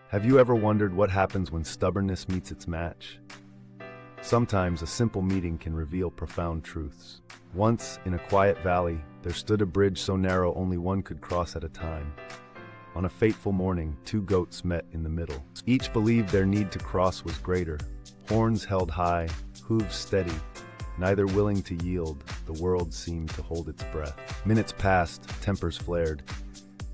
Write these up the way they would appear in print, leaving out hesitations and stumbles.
Have you ever wondered what happens when stubbornness meets its match? Sometimes a simple meeting can reveal profound truths. Once, in a quiet valley, there stood a bridge so narrow only one could cross at a time. On a fateful morning, two goats met in the middle. Each believed their need to cross was greater. Horns held high, hooves steady, neither willing to yield, the world seemed to hold its breath. Minutes passed, tempers flared.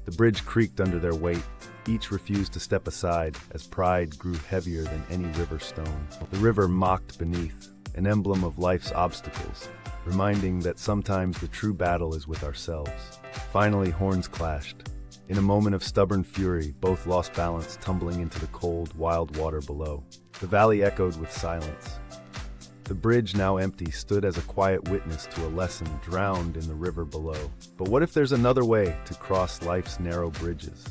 The bridge creaked under their weight. Each refused to step aside as pride grew heavier than any river stone. The river mocked beneath, an emblem of life's obstacles, reminding that sometimes the true battle is with ourselves. Finally, horns clashed. In a moment of stubborn fury, both lost balance, tumbling into the cold, wild water below. The valley echoed with silence. The bridge, now empty, stood as a quiet witness to a lesson drowned in the river below. But what if there's another way to cross life's narrow bridges?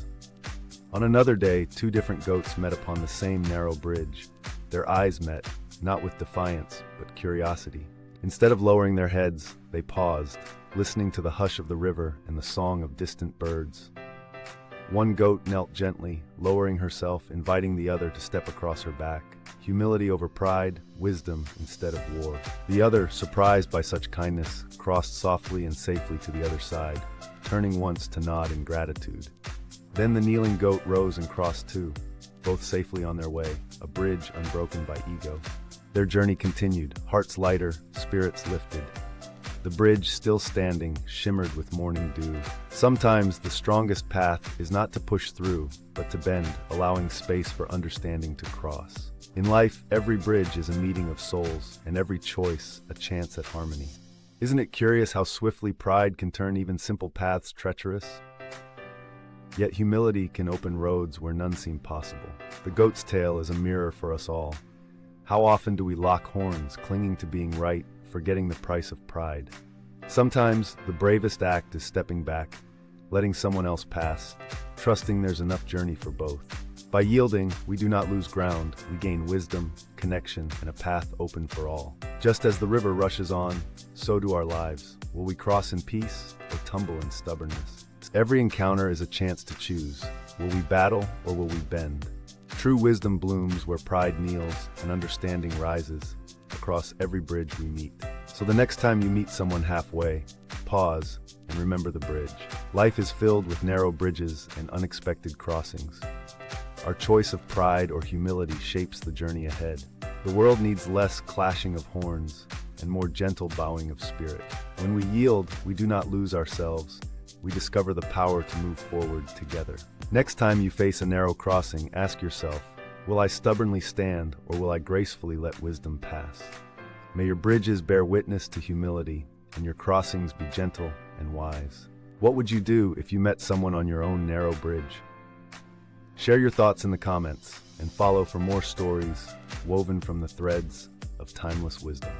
On another day, two different goats met upon the same narrow bridge. Their eyes met, not with defiance, but curiosity. Instead of lowering their heads, they paused, listening to the hush of the river and the song of distant birds. One goat knelt gently, lowering herself, inviting the other to step across her back. Humility over pride, wisdom instead of war. The other, surprised by such kindness, crossed softly and safely to the other side, turning once to nod in gratitude. Then the kneeling goat rose and crossed too, both safely on their way, a bridge unbroken by ego. Their journey continued, hearts lighter, spirits lifted. The bridge, still standing, shimmered with morning dew. Sometimes the strongest path is not to push through, but to bend, allowing space for understanding to cross. In life, every bridge is a meeting of souls, and every choice a chance at harmony. Isn't it curious how swiftly pride can turn even simple paths treacherous? Yet humility can open roads where none seem possible. The goat's tail is a mirror for us all. How often do we lock horns, clinging to being right, forgetting the price of pride? Sometimes the bravest act is stepping back, letting someone else pass, trusting there's enough journey for both. By yielding, we do not lose ground, we gain wisdom, connection, and a path open for all. Just as the river rushes on, so do our lives. Will we cross in peace or tumble in stubbornness? Every encounter is a chance to choose. Will we battle or will we bend? True wisdom blooms where pride kneels and understanding rises across every bridge we meet. So the next time you meet someone halfway, pause and remember the bridge. Life is filled with narrow bridges and unexpected crossings. Our choice of pride or humility shapes the journey ahead. The world needs less clashing of horns and more gentle bowing of spirit. When we yield, we do not lose ourselves. We discover the power to move forward together. Next time you face a narrow crossing, ask yourself, will I stubbornly stand or will I gracefully let wisdom pass? May your bridges bear witness to humility and your crossings be gentle and wise. What would you do if you met someone on your own narrow bridge? Share your thoughts in the comments and follow for more stories woven from the threads of timeless wisdom.